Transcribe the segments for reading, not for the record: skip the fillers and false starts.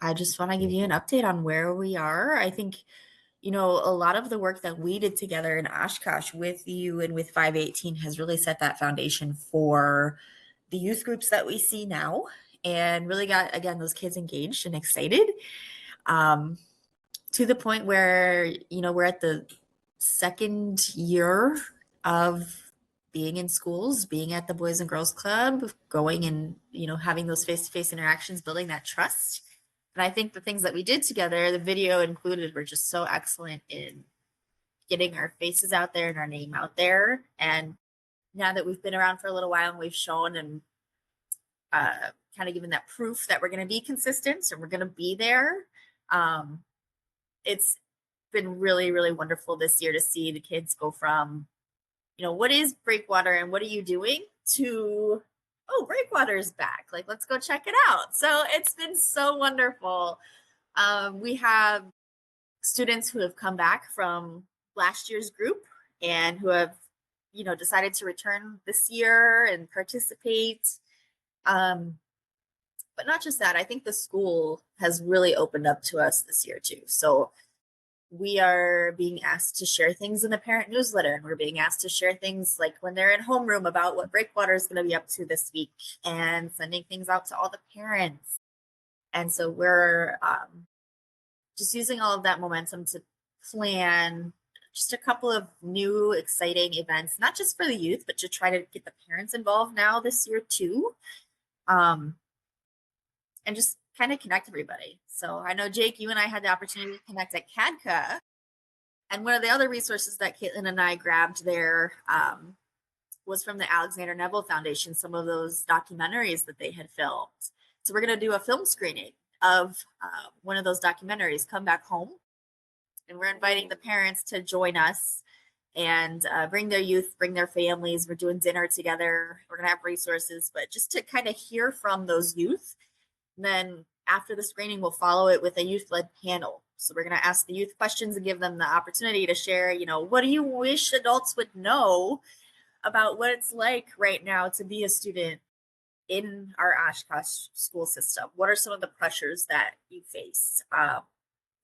I just want to give you an update on where we are. I think, a lot of the work that we did together in Oshkosh with you and with 518 has really set that foundation for the youth groups that we see now and really got, again, those kids engaged and excited um, to the point where, we're at the second year of being in schools, being at the Boys and Girls Club, going and, having those face-to-face interactions, building that trust. And I think the things that we did together, the video included, were just so excellent in getting our faces out there and our name out there. And now that we've been around for a little while and we've shown and kind of given that proof that we're going to be consistent and we're going to be there, it's been really, really wonderful this year to see the kids go from, what is Breakwater and what are you doing to, oh, Breakwater's back. Like, let's go check it out. So it's been so wonderful. We have students who have come back from last year's group and who have, decided to return this year and participate. But not just that, I think the school has really opened up to us this year too. So we are being asked to share things in the parent newsletter, and we're being asked to share things like when they're in homeroom about what Breakwater is going to be up to this week and sending things out to all the parents. And so we're just using all of that momentum to plan just a couple of new exciting events, not just for the youth, but to try to get the parents involved now this year too. And just kind of connect everybody. So I know, Jake, you and I had the opportunity to connect at CADCA. And one of the other resources that Caitlin and I grabbed there was from the Alexander Neville Foundation, some of those documentaries that they had filmed. So we're going to do a film screening of one of those documentaries, Come Back Home. And we're inviting the parents to join us and bring their youth, bring their families. We're doing dinner together. We're going to have resources, but just to kind of hear from those youth. And then after the screening, we'll follow it with a youth-led panel. So we're going to ask the youth questions and give them the opportunity to share, what do you wish adults would know about what it's like right now to be a student in our Oshkosh school system? What are some of the pressures that you face?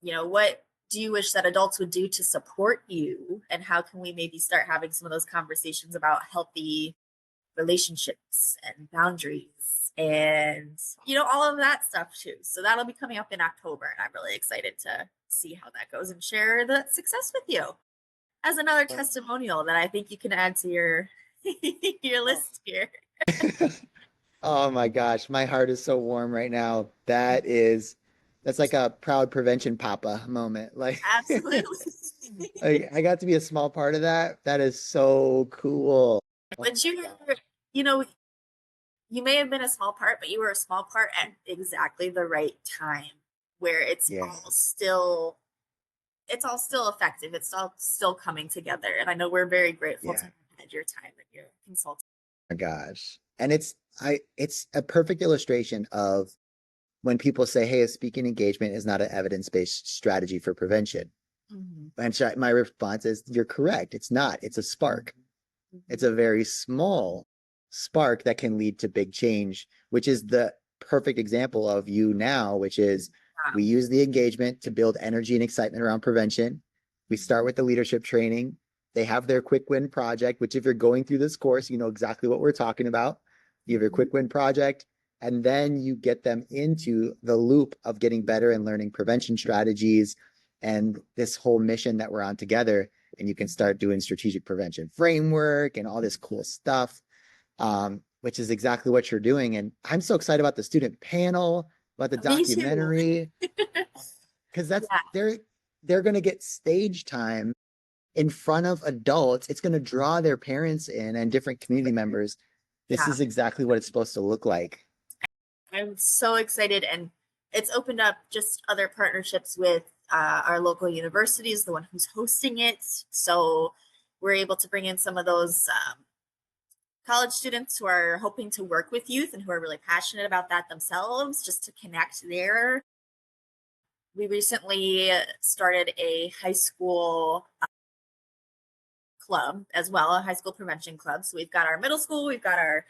What do you wish that adults would do to support you? And how can we maybe start having some of those conversations about healthy relationships and boundaries and all of that stuff too. So that'll be coming up in October, and I'm really excited to see how that goes and share the success with you as another testimonial that I think you can add to your your list here. Oh my gosh, my heart is so warm right now. That's like a proud prevention papa moment. Like Absolutely. I got to be a small part of that. That is so cool. Oh But my gosh. you know, you may have been a small part, but you were a small part at exactly the right time where Yes. it's all still effective. It's all still coming together. And I know we're very grateful to Yeah. have had your time and your consulting. My gosh. And it's a perfect illustration of when people say, hey, a speaking engagement is not an evidence-based strategy for prevention. Mm-hmm. And my response is, you're correct. It's not. It's a spark. It's Mm-hmm. a very small spark that can lead to big change, which is the perfect example of you now, which is Yeah. we use the engagement to build energy and excitement around prevention. We start with the leadership training. They have their quick win project, which if you're going through this course, you know exactly what we're talking about. You have your Mm-hmm. quick win project, and then you get them into the loop of getting better and learning prevention strategies and this whole mission that we're on together. And you can start doing strategic prevention framework and all this cool stuff, which is exactly what you're doing. And I'm so excited about the student panel, about the Me too. documentary, because Yeah. they're going to get stage time in front of adults. It's going to draw their parents in and different community members. This Yeah. is exactly what it's supposed to look like. I'm so excited. And it's opened up just other partnerships with our local universities, the one who's hosting it. So we're able to bring in some of those college students who are hoping to work with youth and who are really passionate about that themselves, just to connect there. We recently started a high school club as well, a high school prevention club. So we've got our middle school, we've got our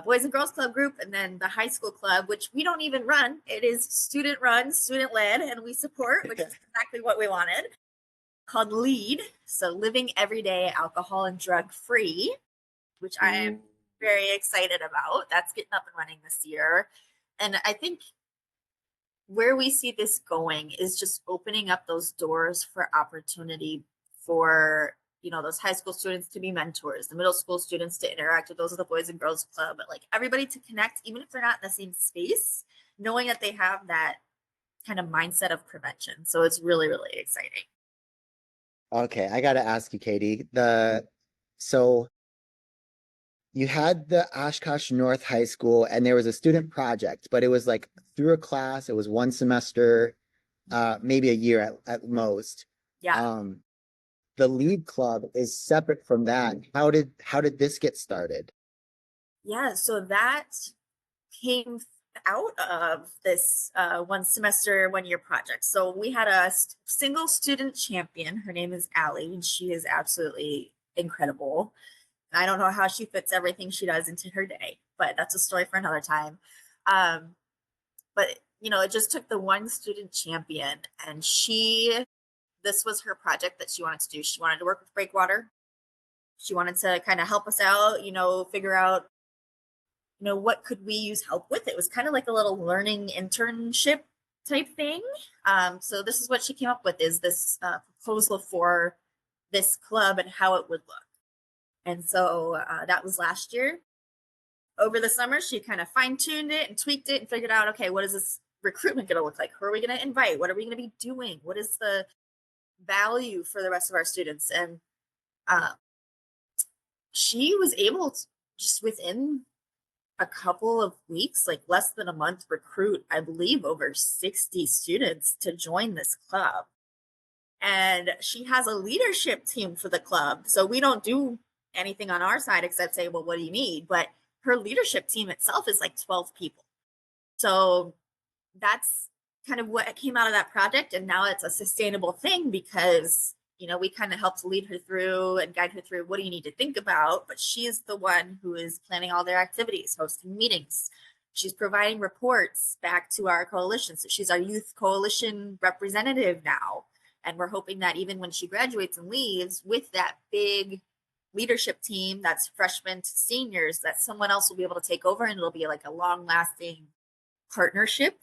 Boys and Girls Club group, and then the high school club, which we don't even run. It is student run, student led, and we support, which is exactly what we wanted, called LEAD. So Living Everyday Alcohol and Drug Free, which I am very excited about. That's getting up and running this year. And I think where we see this going is just opening up those doors for opportunity for those high school students to be mentors, the middle school students to interact with those of the Boys and Girls Club, but like everybody to connect, even if they're not in the same space, knowing that they have that kind of mindset of prevention. So it's really, really exciting. Okay, I gotta ask you, Katie. So you had the Oshkosh North High School, and there was a student project, but it was like through a class. It was one semester, maybe a year at most. Yeah. The lead club is separate from that. How did this get started? Yeah, so that came out of this 1 semester, 1 year project. So we had a single student champion. Her name is Allie, and she is absolutely incredible. I don't know how she fits everything she does into her day, but that's a story for another time. But it just took the one student champion, and this was her project that she wanted to do. She wanted to work with Breakwater. She wanted to kind of help us out, figure out, what could we use help with? It was kind of like a little learning internship type thing. So this is what she came up with, is this proposal for this club and how it would look. And so that was last year. Over the summer, she kind of fine-tuned it and tweaked it and figured out, okay, what is this recruitment going to look like? Who are we going to invite? What are we going to be doing? What is the value for the rest of our students? And she was able to, just within a couple of weeks, like less than a month, recruit, I believe, over 60 students to join this club. And she has a leadership team for the club. So we don't do anything on our side except say, well, what do you need? But her leadership team itself is like 12 people. So that's kind of what came out of that project. And now it's a sustainable thing because, we kind of helped lead her through and guide her through, what do you need to think about? But she is the one who is planning all their activities, hosting meetings. She's providing reports back to our coalition. So she's our youth coalition representative now. And we're hoping that even when she graduates and leaves, with that big leadership team that's freshmen to seniors, that someone else will be able to take over, and it'll be like a long lasting partnership.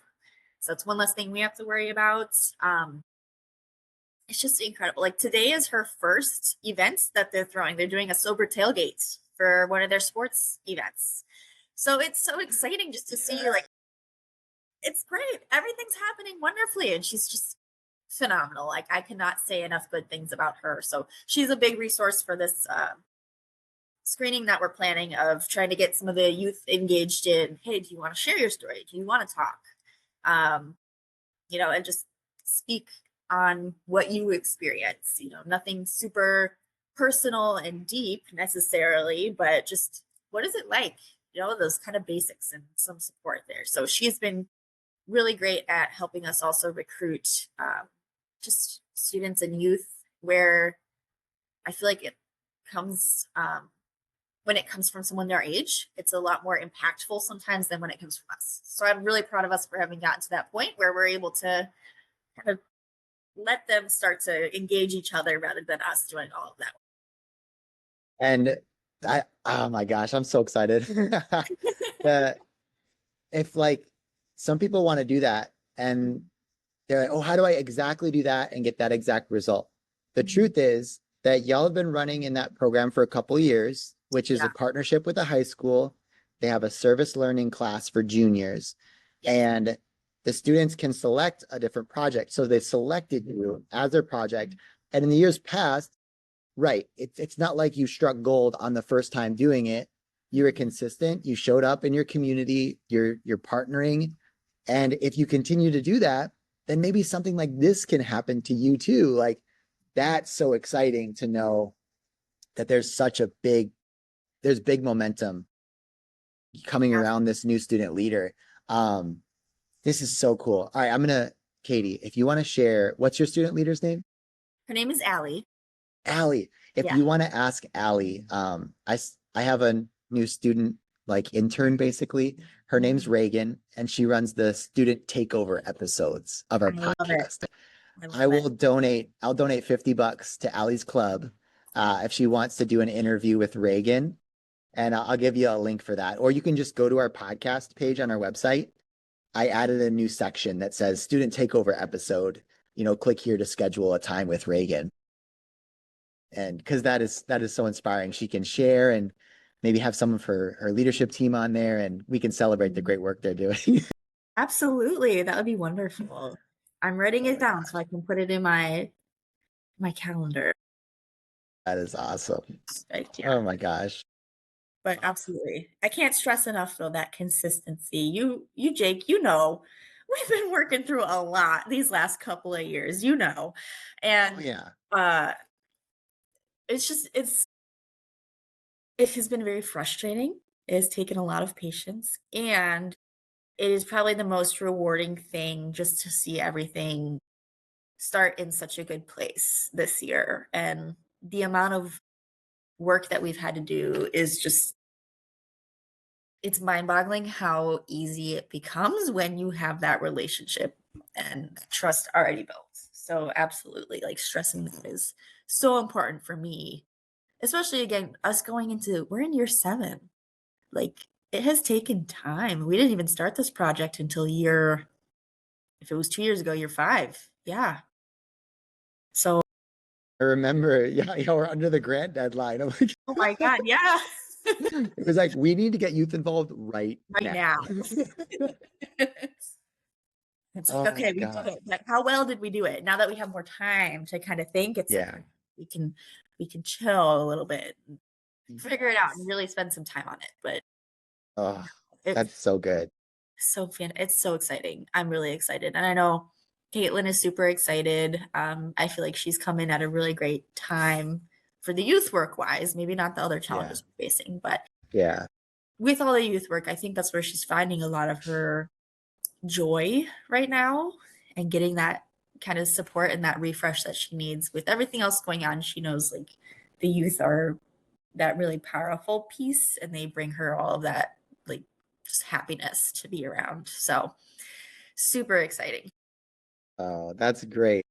So it's one less thing we have to worry about. It's just incredible. Like today is her first event that they're throwing. They're doing a sober tailgate for one of their sports events. So it's so exciting just to see, like, it's great. Everything's happening wonderfully. And she's just phenomenal. Like, I cannot say enough good things about her. So she's a big resource for this screening that we're planning, of trying to get some of the youth engaged in, hey, do you want to share your story? Do you want to talk? And just speak on what you experience, nothing super personal and deep necessarily, but just what is it like, those kind of basics and some support there. So she's been really great at helping us also recruit just students and youth, where I feel like it comes when it comes from someone their age, it's a lot more impactful sometimes than when it comes from us. So I'm really proud of us for having gotten to that point where we're able to kind of let them start to engage each other rather than us doing all of that. And oh my gosh, I'm so excited. If like some people want to do that and they're like, oh, how do I exactly do that and get that exact result? The truth is that y'all have been running in that program for a couple of years, which is a partnership with a high school. They have a service learning class for juniors, and the students can select a different project. So they selected you as their project. And in the years past, right, it's not like you struck gold on the first time doing it. You were consistent. You showed up in your community. You're partnering. And if you continue to do that, then maybe something like this can happen to you too. Like, that's so exciting to know that there's big momentum coming around this new student leader. This is so cool. All right, Katie, if you want to share, what's your student leader's name? Her name is Allie. Allie. If you want to ask Allie, I have a new student like intern basically. Her name's Reagan, and she runs the student takeover episodes of our I love it. podcast. I love it. I'll donate $50 to Allie's Club if she wants to do an interview with Reagan. And I'll give you a link for that. Or you can just go to our podcast page on our website. I added a new section that says student takeover episode. Click here to schedule a time with Reagan. And because that is so inspiring. She can share and maybe have some of her leadership team on there, and we can celebrate the great work they're doing. Absolutely. That would be wonderful. I'm writing Oh it my down gosh, so I can put it in my calendar. that is awesome. Right, yeah. Oh my gosh. But absolutely. I can't stress enough though that consistency. You Jake, we've been working through a lot these last couple of years, Oh And yeah. uh it has been very frustrating. It has taken a lot of patience, and it is probably the most rewarding thing just to see everything start in such a good place this year. And the amount of work that we've had to do is just, it's mind-boggling how easy it becomes when you have that relationship and trust already built. So absolutely, like stressing that is so important for me, especially again, us we're in year 7. Like it has taken time. We didn't even start this project until if it was 2 years ago, year 5. Yeah. So, I remember, yeah, we're under the grant deadline. I'm like, oh my God, yeah. it was like, we need to get youth involved right Right now. now. It's like, Oh my okay, we did God. it. Like, how well did we do it? Now that we have more time to kind of think, it's like Yeah. we can we can chill a little bit, and figure it out, and Yes. really spend some time on it. But Oh, it's that's so good. it's so exciting. I'm really excited, and I know Caitlin is super excited. I feel like she's come in at a really great time for the youth work wise. Maybe not the other Yeah. challenges we're facing, but Yeah. with all the youth work, I think that's where she's finding a lot of her joy right now, and getting that kind of support and that refresh that she needs. With everything else going on, she knows like the youth are that really powerful piece, and they bring her all of that, like just happiness to be around. So super exciting. Oh, that's great.